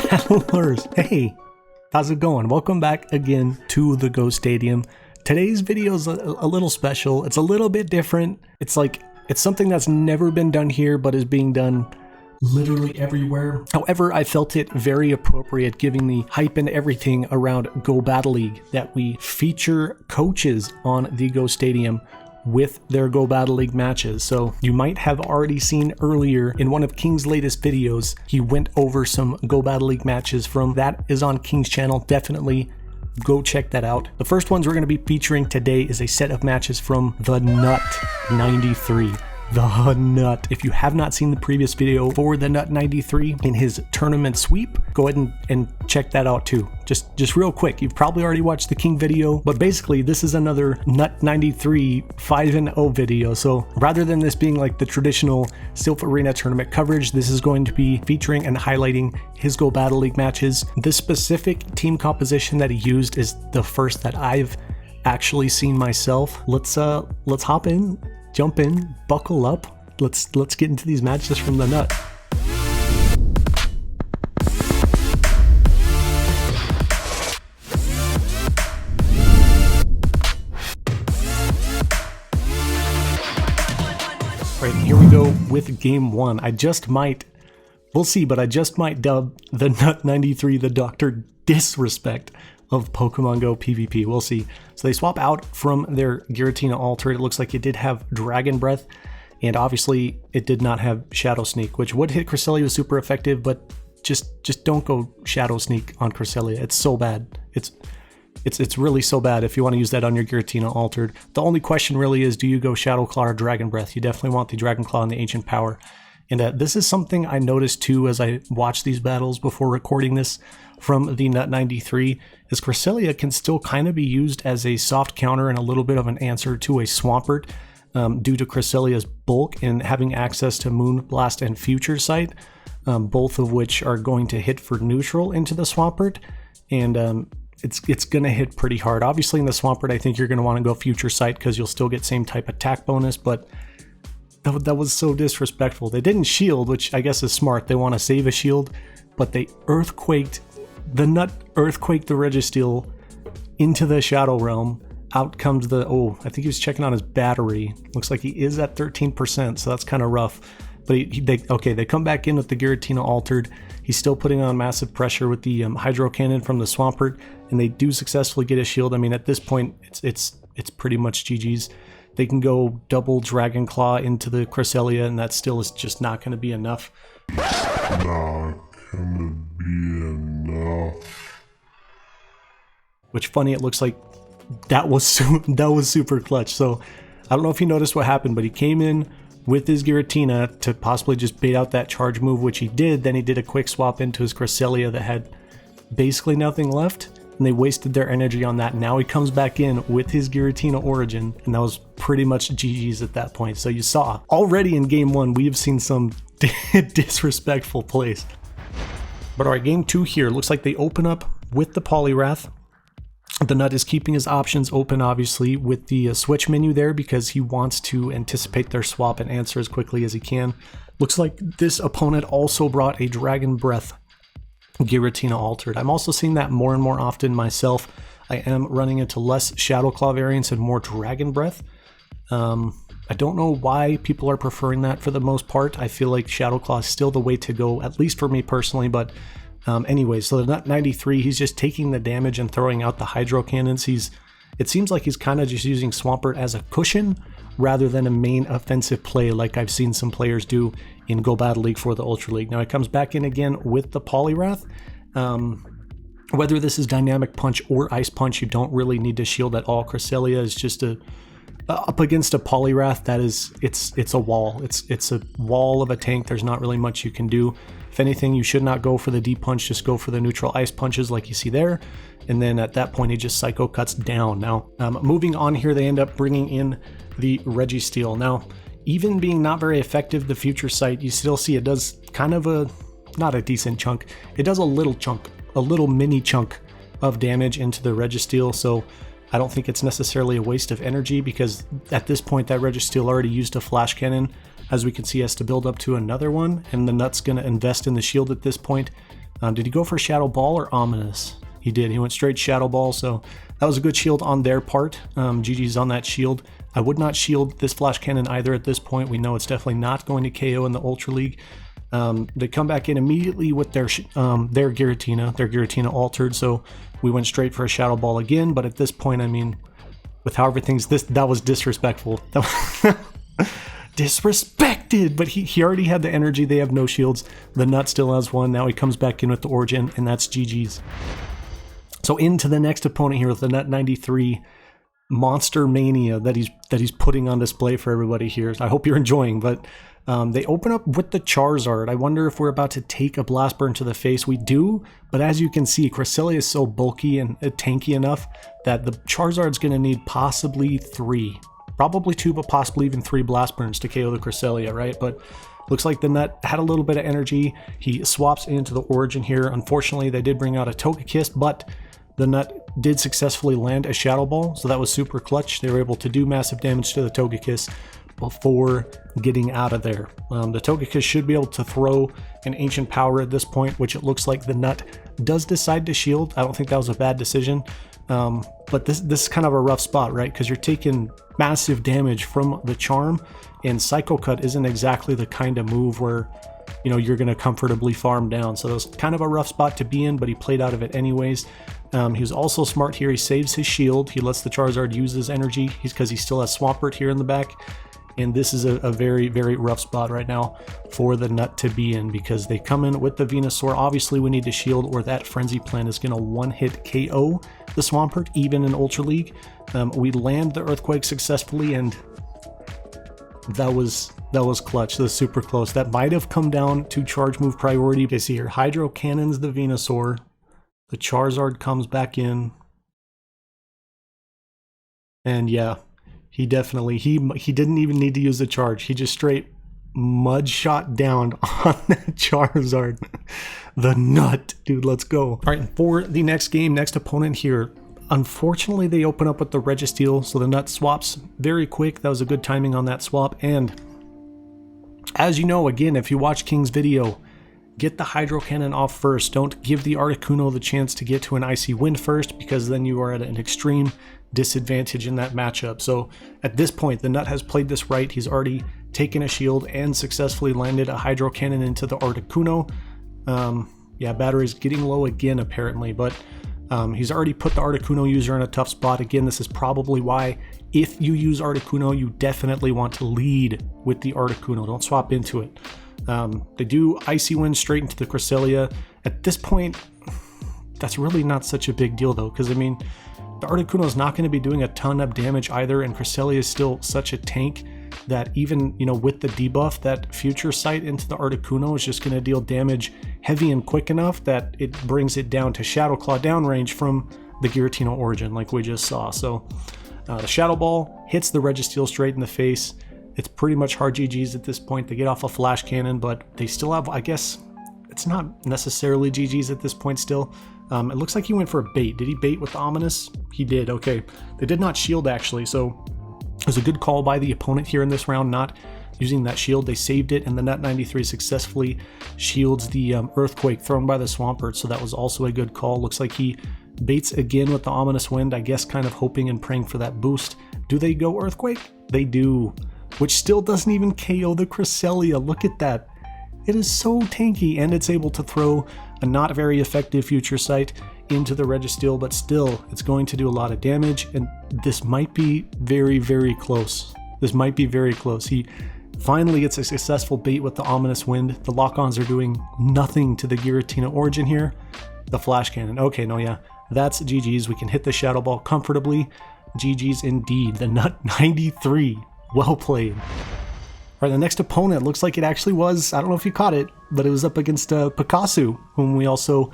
Battlers, hey, how's it going? Welcome back again to the Go Stadium. Today's video is a little special. It's a little bit different. It's something that's never been done here, but is being done literally everywhere. However, I felt it very appropriate, given the hype and everything around Go Battle League, that we feature coaches on the Go Stadium with their Go Battle League matches. So you might have already seen earlier in one of King's latest videos, he went over some Go Battle League matches from that is on King's channel. Definitely go check that out. The first ones we're going to be featuring today is a set of matches from TheNut93. The Nut. If you have not seen the previous video for TheNut93 in his tournament sweep, go ahead and check that out too. Just real quick, you've probably already watched the King video, but basically this is another Nut93 5-0 video. So rather than this being like the traditional Silph Arena tournament coverage, this is going to be featuring and highlighting his Go Battle League matches. This specific team composition that he used is the first that I've actually seen myself. Let's hop in. Jump in, buckle up. Let's get into these matches from the Nut. Right, here we go with game one. We'll see, but I just might dub the Nut93 the Dr. Disrespect of Pokemon Go PvP. We'll see. So they swap out from their Giratina Alter. It looks like it did have Dragon Breath, and obviously it did not have Shadow Sneak, which would hit Cresselia was super effective, but just don't go Shadow Sneak on Cresselia. It's so bad. It's really so bad if you want to use that on your Giratina Altered. The only question really is, do you go Shadow Claw or Dragon Breath? You definitely want the Dragon Claw and the Ancient Power. And this is something I noticed too as I watched these battles before recording this from the Nut93, is Cresselia can still kind of be used as a soft counter and a little bit of an answer to a Swampert due to Cresselia's bulk and having access to Moon Blast and Future Sight, both of which are going to hit for neutral into the Swampert, and it's going to hit pretty hard. Obviously in the Swampert I think you're going to want to go Future Sight because you'll still get same type attack bonus, but that was so disrespectful. They didn't shield, which I guess is smart. They want to save a shield, but they earthquaked the Nut, earthquaked the Registeel into the Shadow Realm. Out comes the, oh, I think he was checking on his battery. Looks like he is at 13%, so that's kind of rough. But they come back in with the Giratina Altered. He's still putting on massive pressure with the Hydro Cannon from the Swampert, and they do successfully get a shield. I mean, at this point, it's pretty much GG's. They can go double Dragon Claw into the Cresselia, and that still is just not going to be enough. Which, funny, it looks like that was super clutch. So I don't know if you noticed what happened, but he came in with his Giratina to possibly just bait out that charge move, which he did. Then he did a quick swap into his Cresselia that had basically nothing left, and they wasted their energy on that. Now he comes back in with his Giratina Origin, and that was pretty much GG's at that point. So you saw already in game one, we have seen some disrespectful plays. But alright, game two here. Looks like they open up with the Poliwrath. The Nut is keeping his options open, obviously, with the switch menu there because he wants to anticipate their swap and answer as quickly as he can. Looks like this opponent also brought a Dragon Breath Giratina Altered. I'm also seeing that more and more often myself. I am running into less Shadow Claw variants and more Dragon Breath. I don't know why people are preferring that for the most part. I feel like Shadow Claw is still the way to go, at least for me personally, but anyway, so the Nut93, he's just taking the damage and throwing out the Hydro Cannons. It seems like he's kind of just using Swampert as a cushion rather than a main offensive play like I've seen some players do in Go Battle League for the Ultra League. Now he comes back in again with the Poliwrath. Whether this is Dynamic Punch or Ice Punch, you don't really need to shield at all. Cresselia is just up against a Poliwrath that is, it's a wall. It's a wall of a tank. There's not really much you can do. If anything, you should not go for the deep punch, just go for the neutral ice punches like you see there. And then at that point, he just Psycho Cuts down. Now, moving on here, they end up bringing in the Registeel. Now, even being not very effective, the Future Sight, you still see it does kind of not a decent chunk. It does a little chunk, a little mini chunk of damage into the Registeel. So I don't think it's necessarily a waste of energy because at this point, that Registeel already used a Flash Cannon. As we can see, has to build up to another one, and the Nut's going to invest in the shield at this point. Did he go for Shadow Ball or Ominous? He did. He went straight Shadow Ball, so that was a good shield on their part. GG's on that shield. I would not shield this Flash Cannon either at this point. We know it's definitely not going to KO in the Ultra League. They come back in immediately with their Giratina. Their Giratina altered, so we went straight for a Shadow Ball again, but at this point, I mean, with how everything's that was disrespectful. That was disrespected, but he already had the energy. They have no shields. The Nut still has one. Now he comes back in with the Origin, and that's GG's. So into the next opponent here with the TheNut93 Monster Mania that he's putting on display for everybody here. I hope you're enjoying, but they open up with the Charizard. I wonder if we're about to take a Blast Burn to the face. We do, but as you can see, Cresselia is so bulky and tanky enough that the Charizard's going to need possibly 3. Probably 2, but possibly even 3 Blast Burns to KO the Cresselia, right? But looks like the Nut had a little bit of energy. He swaps into the Origin here. Unfortunately, they did bring out a Togekiss, but the Nut did successfully land a Shadow Ball, so that was super clutch. They were able to do massive damage to the Togekiss before getting out of there. The Togekiss should be able to throw an Ancient Power at this point, which it looks like the Nut does decide to shield. I don't think that was a bad decision. But this is kind of a rough spot, right? Because you're taking massive damage from the Charm, and Psycho Cut isn't exactly the kind of move where, you know, you're going to comfortably farm down. So it was kind of a rough spot to be in, but he played out of it anyways. He was also smart here. He saves his shield. He lets the Charizard use his energy because he still has Swampert here in the back. And this is a very, very rough spot right now for the Nut to be in, because they come in with the Venusaur. Obviously, we need to shield, or that Frenzy Plant is going to one-hit KO the Swampert, even in Ultra League. We land the Earthquake successfully, and that was clutch. That was super close. That might have come down to charge move priority. You see here, Hydro Cannons the Venusaur. The Charizard comes back in. And yeah, he definitely, he didn't even need to use the charge. He just straight mud shot down on that Charizard. The Nut, dude, let's go. All right, for the next game, next opponent here, unfortunately they open up with the Registeel, so the Nut swaps very quick. That was a good timing on that swap. And as you know, again, if you watch King's video, get the Hydro Cannon off first. Don't give the Articuno the chance to get to an Icy Wind first, because then you are at an extreme disadvantage in that matchup. So at this point, the Nut has played this right. He's already taken a shield and successfully landed a Hydro Cannon into the Articuno. Yeah, battery's getting low again apparently, but he's already put the Articuno user in a tough spot. Again, this is probably why, if you use Articuno, you definitely want to lead with the Articuno. Don't swap into it. They do Icy Wind straight into the Cresselia. At this point, that's really not such a big deal though, because I mean, the Articuno is not going to be doing a ton of damage either, and Cresselia is still such a tank that even, you know, with the debuff, that Future Sight into the Articuno is just going to deal damage heavy and quick enough that it brings it down to Shadow Claw downrange from the Giratina Origin, like we just saw. So the Shadow Ball hits the Registeel straight in the face. It's pretty much hard GG's at this point. They get off a Flash Cannon, but they still have, I guess, it's not necessarily GG's at this point still. It looks like he went for a bait. Did he bait with the Ominous? He did, okay. They did not shield actually, so it was a good call by the opponent here in this round, not using that shield. They saved it, and the TheNut93 successfully shields the Earthquake thrown by the Swampert, so that was also a good call. Looks like he baits again with the Ominous Wind, I guess kind of hoping and praying for that boost. Do they go Earthquake? They do, which still doesn't even KO the Cresselia. Look at that. It is so tanky, and it's able to throw a not very effective Future Sight into the Registeel, but still, it's going to do a lot of damage, and this might be very, very close. This might be very close. He finally gets a successful bait with the Ominous Wind. The lock-ons are doing nothing to the Giratina Origin here. The Flash Cannon. Okay, no, yeah, that's GG's. We can hit the Shadow Ball comfortably. GG's indeed. The TheNut93. Well played. All right, the next opponent looks like it actually was, I don't know if you caught it, but it was up against Picasso, whom we also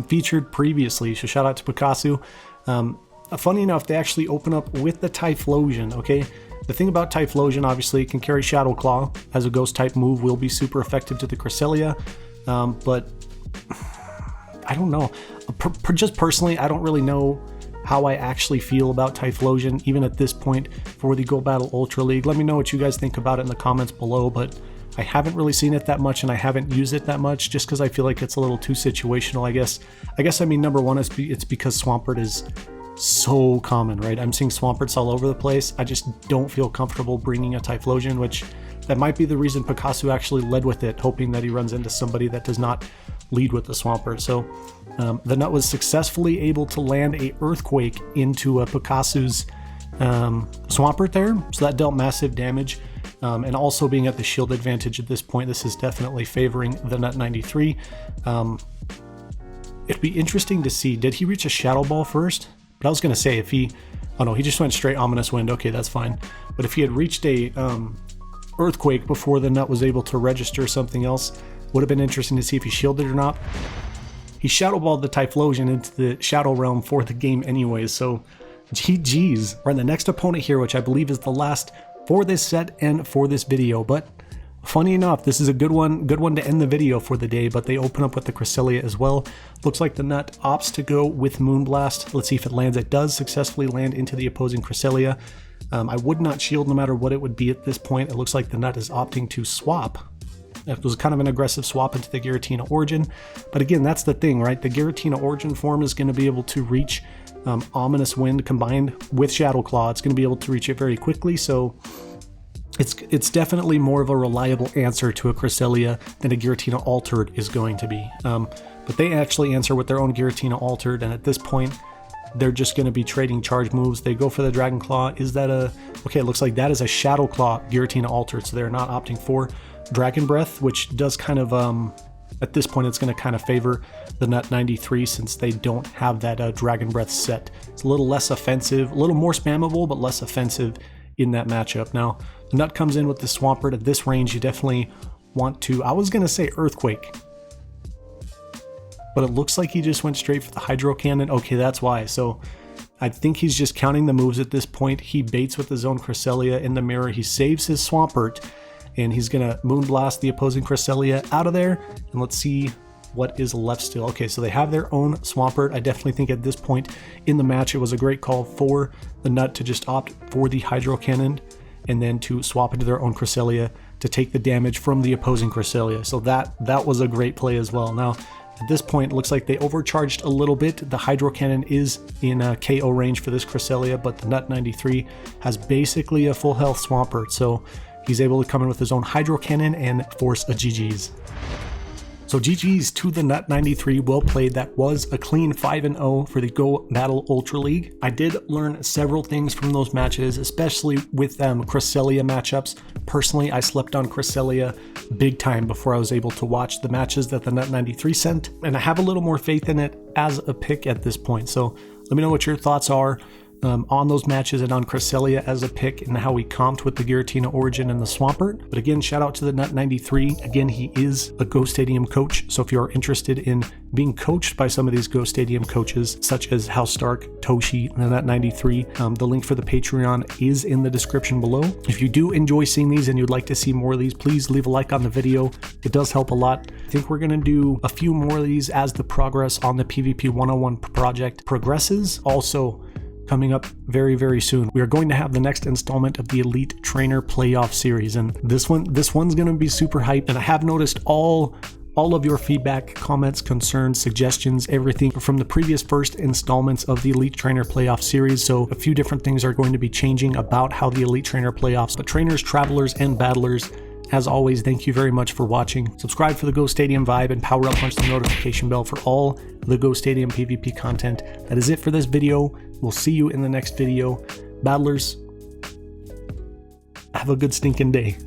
featured previously. So shout out to Picasso. Funny enough, they actually open up with the Typhlosion, okay? The thing about Typhlosion, obviously, it can carry Shadow Claw as a ghost type move, will be super effective to the Cresselia, but I don't know. Just personally, I don't really know how I actually feel about Typhlosion, even at this point for the Go Battle Ultra League. Let me know what you guys think about it in the comments below, but I haven't really seen it that much, and I haven't used it that much just because I feel like it's a little too situational, I guess. I mean, number one is it's because Swampert is so common, right? I'm seeing Swamperts all over the place. I just don't feel comfortable bringing a Typhlosion, which that might be the reason Picasso actually led with it, hoping that he runs into somebody that does not lead with the Swampert. So the Nut was successfully able to land a Earthquake into Picasso's Swampert there, so that dealt massive damage. And also being at the shield advantage at this point, this is definitely favoring the TheNut93. It'd be interesting to see, did he reach a Shadow Ball first? But I was going to say if he, oh no, he just went straight Ominous Wind. Okay, that's fine. But if he had reached a Earthquake before the Nut was able to register something else, would have been interesting to see if he shielded or not. He Shadow Balled the Typhlosion into the Shadow Realm for the game anyways, so GG's. We're on the next opponent here, which I believe is the last for this set and for this video, but funny enough, this is a good one to end the video for the day, but they open up with the Cresselia as well. Looks like the Nut opts to go with Moonblast. Let's see if it lands. It does successfully land into the opposing Cresselia. I would not shield no matter what it would be at this point. It looks like the Nut is opting to swap. It was kind of an aggressive swap into the Giratina Origin, but again, that's the thing, right? The Giratina Origin form is going to be able to reach Ominous Wind combined with Shadow Claw. It's going to be able to reach it very quickly, so it's definitely more of a reliable answer to a Cresselia than a Giratina Altered is going to be. But they actually answer with their own Giratina Altered, and at this point, they're just going to be trading charge moves. They go for the Dragon Claw. Is that a... Okay, it looks like that is a Shadow Claw Giratina Altered, so they're not opting for Dragon Breath, which does kind of... at this point, it's going to kind of favor the TheNut93 since they don't have that Dragon Breath set. It's a little less offensive, a little more spammable, but less offensive in that matchup. Now, the Nut comes in with the Swampert. At this range, you definitely want to... I was going to say Earthquake, but it looks like he just went straight for the Hydro Cannon. Okay, that's why. So I think he's just counting the moves at this point. He baits with his own Cresselia in the mirror. He saves his Swampert, and he's going to Moonblast the opposing Cresselia out of there. And let's see what is left still. Okay, so they have their own Swampert. I definitely think at this point in the match, it was a great call for the Nut to just opt for the Hydro Cannon and then to swap into their own Cresselia to take the damage from the opposing Cresselia. So that was a great play as well. Now, at this point, it looks like they overcharged a little bit. The Hydro Cannon is in KO range for this Cresselia, but the TheNut93 has basically a full health Swampert, so he's able to come in with his own Hydro Cannon and force a GG's. So GG's to the TheNut93, well played. That was a clean 5-0 for the Go Battle Ultra League. I did learn several things from those matches, especially with Cresselia matchups. Personally, I slept on Cresselia big time before I was able to watch the matches that the TheNut93 sent, and I have a little more faith in it as a pick at this point. So let me know what your thoughts are on those matches and on Cresselia as a pick and how we comped with the Giratina Origin and the Swampert. But again, shout out to the TheNut93. Again, he is a Go Stadium coach, so if you are interested in being coached by some of these Go Stadium coaches, such as House Stark, Toshi, and the TheNut93, the link for the Patreon is in the description below. If you do enjoy seeing these and you'd like to see more of these, please leave a like on the video. It does help a lot. I think we're going to do a few more of these as the progress on the PvP 101 project progresses. Also, coming up very, very soon, we are going to have the next installment of the Elite Trainer Playoff Series, and this one's going to be super hyped. And I have noticed all of your feedback, comments, concerns, suggestions, everything from the previous first installments of the Elite Trainer Playoff Series. So a few different things are going to be changing about how the Elite Trainer Playoffs, but trainers, travelers, and battlers, as always, thank you very much for watching. Subscribe for the Go Stadium vibe and power up punch the notification bell for all the Go Stadium PvP content. That is it for this video. We'll see you in the next video. Battlers, have a good stinking day.